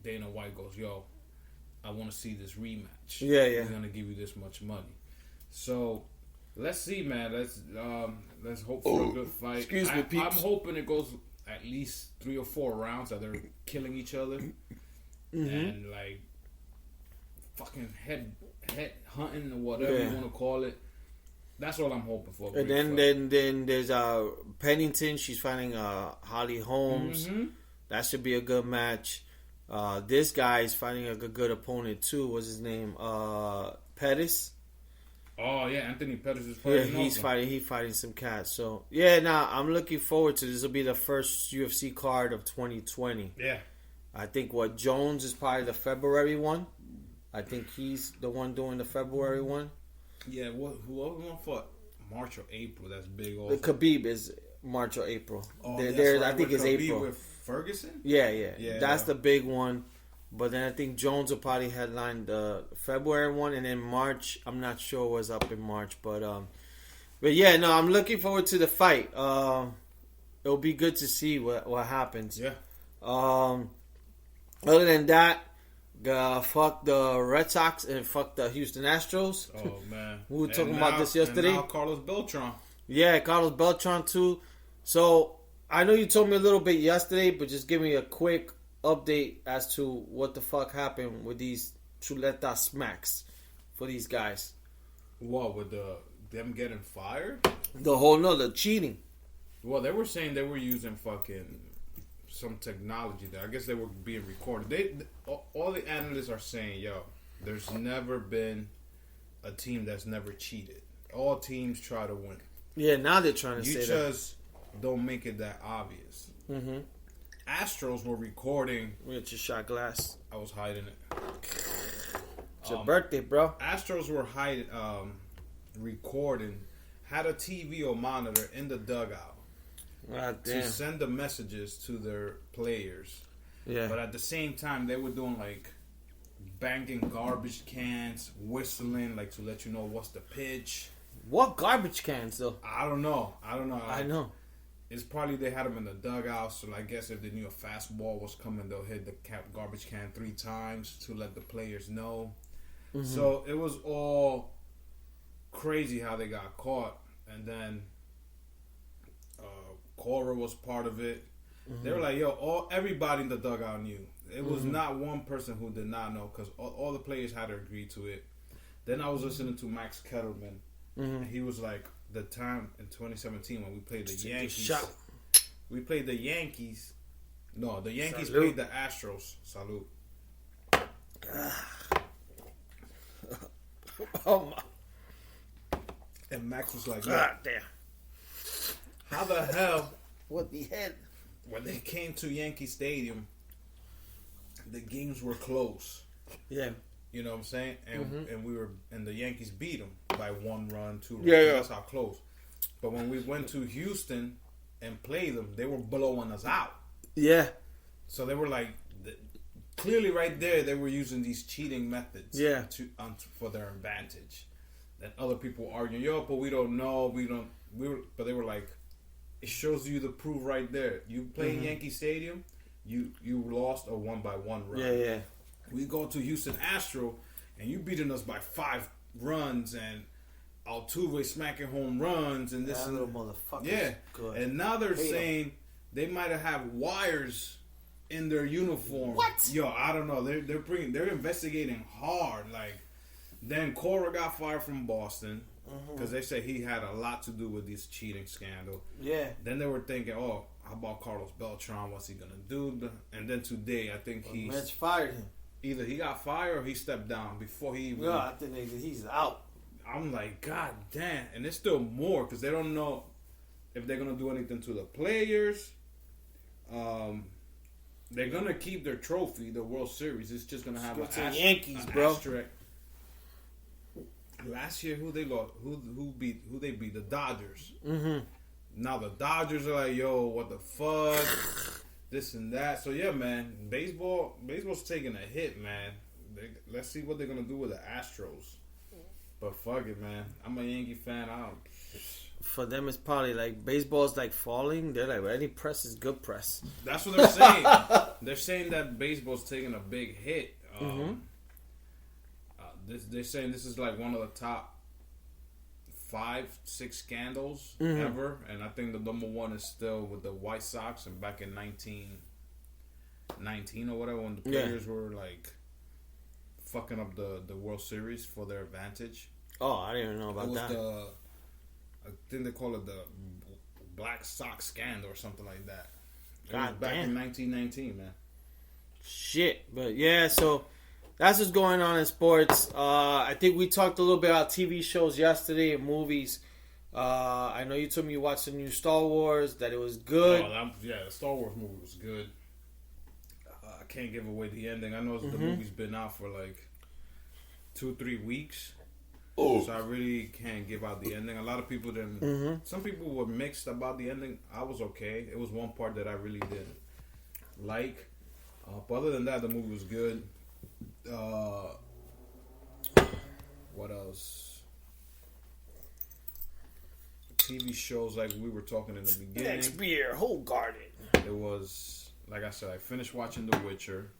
Dana White goes, "Yo, I want to see this rematch. Yeah. We're gonna give you this much money." So let's see, man. Let's hope for a good fight. Excuse me, peeps. I'm hoping it goes at least 3 or 4 rounds that they're killing each other and like fucking head hunting or whatever you want to call it. That's all I'm hoping for. And then there's Pennington. She's fighting Holly Holmes. That should be a good match. This guy is fighting a good opponent too. What's his name? Pettis. Oh yeah, Anthony Pettis is fighting. Yeah, he's fighting some cats. So yeah, I'm looking forward to this. Will be the first UFC card of 2020. Yeah. I think Jones is probably the February one. I think he's the one doing the February one. Yeah, whoever won for March or April, that's big. Also. The Khabib is March or April. Oh, I think it's Khabib April. With Ferguson? Yeah. That's the big one. But then I think Jones will probably headline the February one, and then March, I'm not sure what's up in March, but yeah, no, I'm looking forward to the fight. It'll be good to see what happens. Yeah. Other than that, fuck the Red Sox and fuck the Houston Astros. Oh man, we were talking about this yesterday. And now Carlos Beltran. Yeah, Carlos Beltran too. So I know you told me a little bit yesterday, but just give me a quick update as to what the fuck happened with these Chuleta smacks for these guys. What, with them getting fired? The cheating. Well, they were saying they were using fucking some technology there. I guess they were being recorded. All the analysts are saying, yo, there's never been a team that's never cheated. All teams try to win. Yeah, now they're trying to say that. You just don't make it that obvious. Mm-hmm. Astros were recording. With your shot glass. I was hiding it. It's your birthday, bro. Astros were recording, had a TV or monitor in the dugout to send the messages to their players. Yeah. But at the same time, they were doing like banging garbage cans, whistling like to let you know what's the pitch. What garbage cans though? I don't know. I know. It's probably they had them in the dugout, so I guess if they knew a fastball was coming, they'll hit the garbage can 3 times to let the players know. Mm-hmm. So it was all crazy how they got caught, and then Cora was part of it. Mm-hmm. They were like, "Yo, everybody in the dugout knew." It was not one person who did not know because all the players had to agree to it. Then I was listening to Max Kellerman, and he was like, the time in 2017 when we played the Yankees. We played the Yankees. No, the Yankees played the Astros. Salute. Oh my. And Max was like, God damn. How the hell? What the hell? When they came to Yankee Stadium, the games were close. Yeah. You know what I'm saying? And the Yankees beat them by 1 run, 2 runs. Yeah. That's how close. But when we went to Houston and played them, they were blowing us out. Yeah. So they were like, clearly right there, they were using these cheating methods. Yeah. For their advantage. Then other people arguing, but we don't know, but they were like, it shows you the proof right there. You play in Yankee Stadium, you lost a 1-by-1 run. Yeah. We go to Houston Astro, and you beating us by 5 runs, and Altuve smacking home runs, and this and little motherfucker. Yeah, good. And now they're saying they might have had wires in their uniform. What? I don't know. They're investigating hard. Like, then Cora got fired from Boston because they say he had a lot to do with this cheating scandal. Yeah. Then they were thinking, how about Carlos Beltran? What's he gonna do? And then today, I think Mets fired him. Either he got fired or he stepped down before he even... Yeah, I think he's out. I'm like, God damn. And there's still more because they don't know if they're going to do anything to the players. They're going to keep their trophy, the World Series. It's just going to have an Yankees, bro. Asterisk. Last year, who they beat? The Dodgers. Mm-hmm. Now the Dodgers are like, what the fuck? This and that. So yeah, man, baseball's taking a hit, man. Let's see what they're gonna do with the Astros. But fuck it, man. I'm a Yankee fan. for them it's probably like baseball's like falling. They're like any press is good press. That's what they're saying. They're saying that baseball's taking a big hit. They're saying this is like one of the top 5-6 scandals ever, and I think the number one is still with the White Sox, and back in 1919 or whatever, when the players were like fucking up the World Series for their advantage. Oh, I didn't even know about that. I think they call it the Black Sox scandal or something like that. It God was back damn. in 1919, man. Shit, but yeah, so that's what's going on in sports. I think we talked a little bit about TV shows yesterday and movies. I know you told me you watched the new Star Wars, that it was good. Oh, the Star Wars movie was good. I can't give away the ending. I know the movie's been out for like 2-3 weeks. Oh. So I really can't give out the ending. A lot of people didn't. Some people were mixed about the ending. I was okay. It was one part that I really didn't like. But other than that, the movie was good. What else? TV shows like we were talking in the beginning. Next beer, whole garden. It was, like I said, I finished watching The Witcher.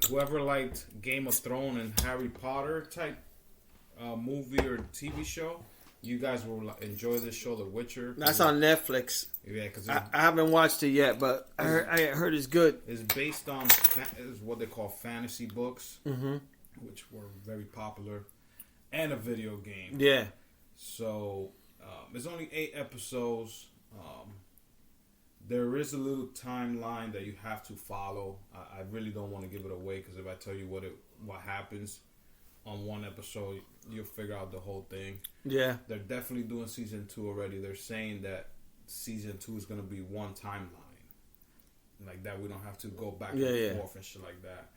Whoever liked Game of Thrones and Harry Potter type movie or TV show, you guys will enjoy this show, The Witcher. That's on Netflix. Yeah, because I haven't watched it yet, but I heard it's good. It's based on is what they call fantasy books, which were very popular, and a video game. Yeah. So there's only 8 episodes. There is a little timeline that you have to follow. I really don't want to give it away because if I tell you what happens on one episode, you'll figure out the whole thing. Yeah. They're definitely doing season 2 already. They're saying that season 2 is going to be one timeline. Like that, we don't have to go back and forth and shit like that.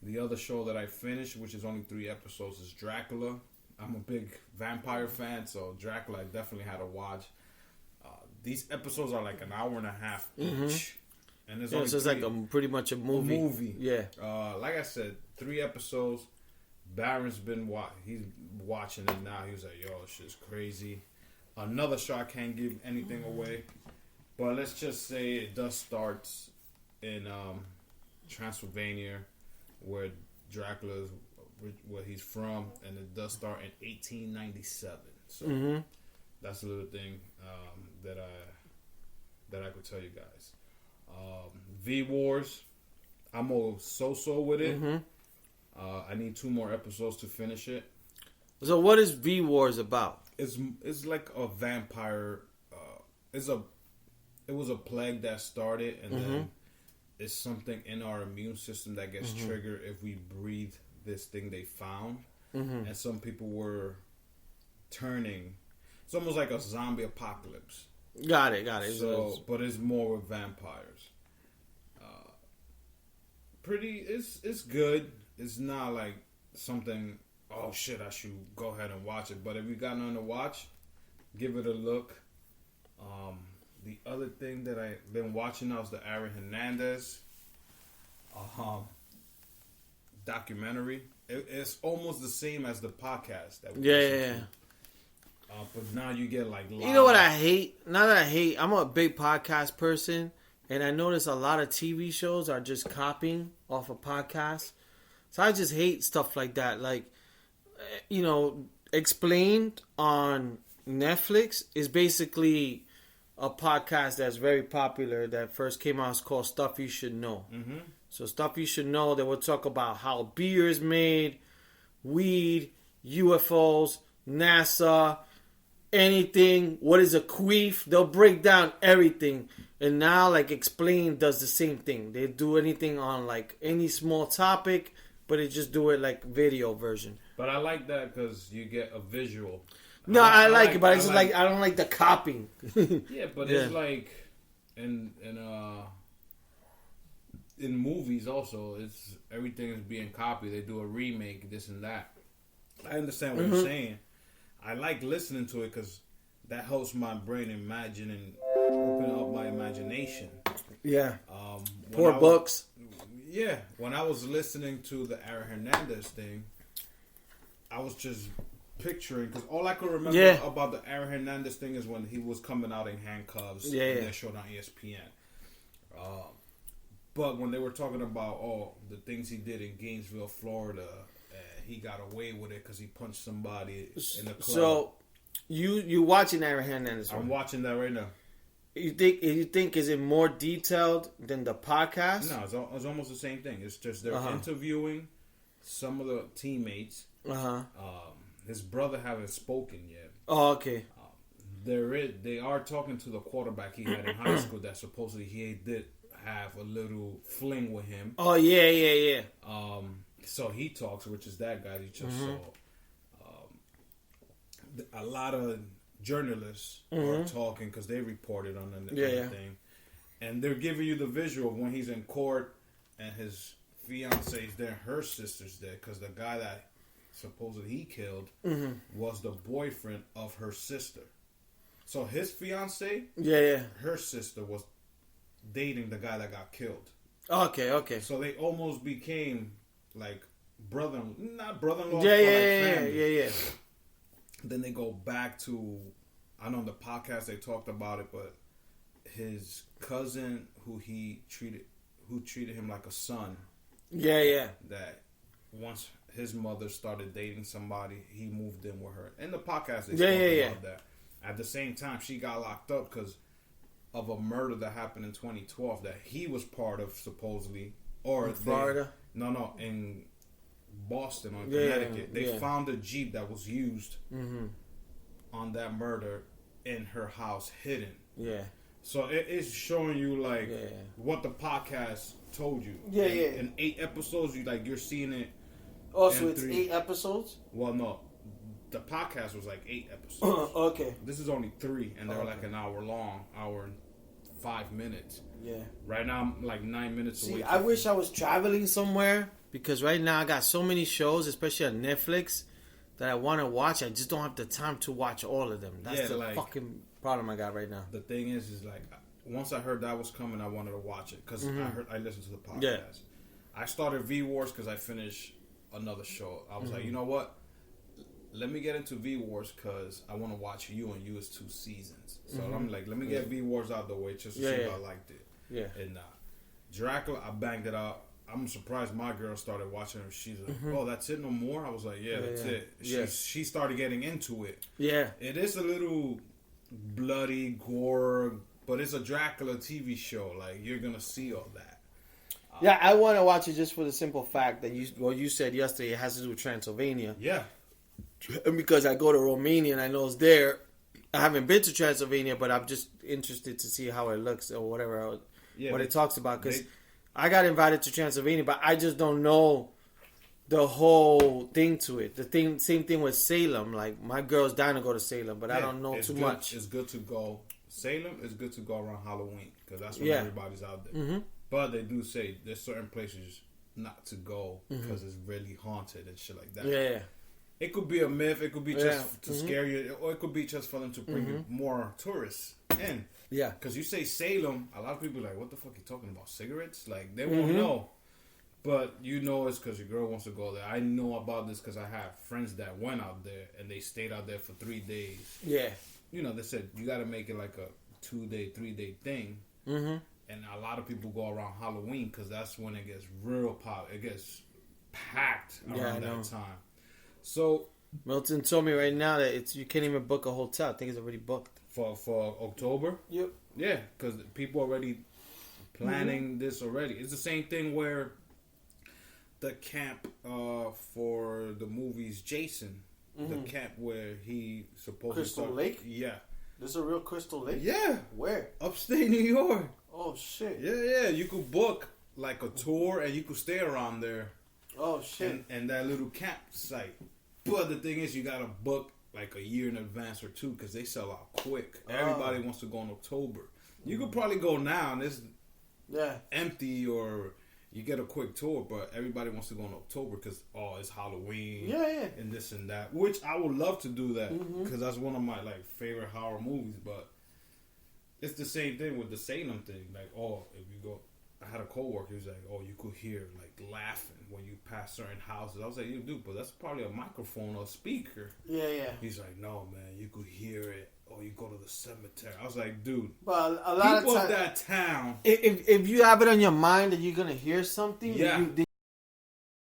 The other show that I finished, which is only 3 episodes, is Dracula. I'm a big vampire fan, so Dracula I definitely had to watch. These episodes are like an hour and a half each. And there's only so it's like pretty much a movie. Yeah. Like I said, 3 episodes. Baron's been he's watching it now. He was like, yo, this shit's crazy. Another show I can't give anything away. But let's just say it does start in Transylvania, where Dracula is, where he's from, and it does start in 1897. So that's a little thing that I could tell you guys. V Wars, I'm so with it. I need 2 more episodes to finish it. So what is V Wars about? It's like a vampire. It was a plague that started, and then it's something in our immune system that gets triggered if we breathe this thing they found. And some people were turning. It's almost like a zombie apocalypse. Got it. So, but it's more with vampires. It's good. It's not like something, oh shit, I should go ahead and watch it. But if you got nothing to watch, give it a look. The other thing that I've been watching now is the Aaron Hernandez documentary. It's almost the same as the podcast that we listen to. But now you get like live. You know what I hate? Not that I hate. I'm a big podcast person, and I notice a lot of TV shows are just copying off a podcast. So I just hate stuff like that. Like, Explained on Netflix is basically a podcast that's very popular that first came out. It's called Stuff You Should Know. So Stuff You Should Know, they will talk about how beer is made, weed, UFOs, NASA, anything. What is a queef? They'll break down everything. And now, like, Explained does the same thing. They do anything on, like, any small topic, but they just do it like video version. But I like that because you get a visual. No, I like it, but it's just like I don't like the copying. Yeah, but it's like in movies also, it's everything is being copied. They do a remake, this and that. I understand what you're saying. I like listening to it because that helps my brain imagine and open up my imagination. Yeah. Books. Yeah, when I was listening to the Aaron Hernandez thing, I was just picturing, because all I could remember about the Aaron Hernandez thing is when he was coming out in handcuffs. Yeah, and they showed on ESPN. But when they were talking about the things he did in Gainesville, Florida, he got away with it because he punched somebody in the club. So you watching Aaron Hernandez? I'm watching that right now. You think is it more detailed than the podcast? No, it's almost the same thing. It's just they're interviewing some of the teammates. His brother haven't spoken yet. Oh, okay. They are talking to the quarterback he had in high school that supposedly he did have a little fling with him. Oh, yeah. So he talks, which is that guy you just saw. A lot of journalists are talking because they reported on the thing. And they're giving you the visual of when he's in court and his fiance's there, her sister's there, because the guy that supposedly he killed was the boyfriend of her sister. So his fiance, her sister was dating the guy that got killed. Okay. So they almost became like not brother-in-law, family. Yeah. Then they go back to, I know on the podcast they talked about it, but his cousin who treated him like a son. Yeah. That once his mother started dating somebody, he moved in with her. In the podcast they talked about that. At the same time, she got locked up because of a murder that happened in 2012 that he was part of, supposedly. Or in Florida? No, in Boston, on Connecticut. They found a Jeep that was used on that murder in her house, hidden. Yeah. So it is showing you like what the podcast told you. In 8 episodes, you're seeing it. Oh, so it's 8 episodes? Well, no. The podcast was like 8 episodes. Okay. This is only 3, and they're like an hour long, hour and 5 minutes. Yeah. Right now, I'm like 9 minutes away. I wish I was traveling somewhere, because right now I got so many shows, especially on Netflix, that I want to watch. I just don't have the time to watch all of them. That's the fucking problem I got right now. The thing is like, once I heard that was coming, I wanted to watch it because I listened to the podcast. Yeah. I started V Wars because I finished another show. I was like, you know what? Let me get into V Wars because I want to watch You, and You is 2 seasons. So I'm like, let me get V Wars out the way just to see if I liked it. Yeah. And Dracula, I banged it out. I'm surprised my girl started watching it. She's like, oh, that's it, no more? I was like, that's it. She started getting into it. Yeah. It is a little bloody, gore, but it's a Dracula TV show. Like, you're going to see all that. Yeah, I want to watch it just for the simple fact that you said yesterday it has to do with Transylvania. Yeah. And because I go to Romania and I know it's there, I haven't been to Transylvania, but I'm just interested to see how it looks or whatever, what it talks about. Because I got invited to Transylvania, but I just don't know the whole thing to it. Same thing with Salem. Like, my girl's dying to go to Salem, but I don't know too much. It's good to go. Salem is good to go around Halloween because that's when everybody's out there. But they do say there's certain places not to go because it's really haunted and shit like that. Yeah. It could be a myth. It could be just to scare you, or it could be just for them to bring more tourists in. Yeah. Because you say Salem, a lot of people are like, what the fuck are you talking about? Cigarettes? Like, they won't know. But you know it's because your girl wants to go there. I know about this because I have friends that went out there and they stayed out there for 3 days. Yeah. You know, they said you got to make it like a 2-day, 3-day thing. And a lot of people go around Halloween because that's when it gets real pop. It gets packed around that time. So Milton told me right now that you can't even book a hotel. I think it's already booked for October. Yep. Yeah, because people are already planning this already. It's the same thing where the camp for the movies Jason, the camp where he supposedly Crystal Lake. Yeah. This is a real Crystal Lake. Yeah. Where? Upstate New York. Oh shit. Yeah. You could book like a tour and you could stay around there. Oh shit. And that little campsite. But the thing is, you gotta book like a year in advance or 2 because they sell out quick. Everybody wants to go in October. You could probably go now and it's empty, or you get a quick tour. But everybody wants to go in October because it's Halloween. Yeah. And this and that, which I would love to do that because that's one of my like favorite horror movies. But it's the same thing with the Salem thing. Like, if you go, I had a coworker. He was like, "Oh, you could hear like laughing when you pass certain houses." I was like, "You do, but that's probably a microphone or a speaker." Yeah. He's like, "No, man, you could hear it." Or you go to the cemetery. I was like, dude. But a lot people of that town. If you have it on your mind that you're gonna hear something, yeah.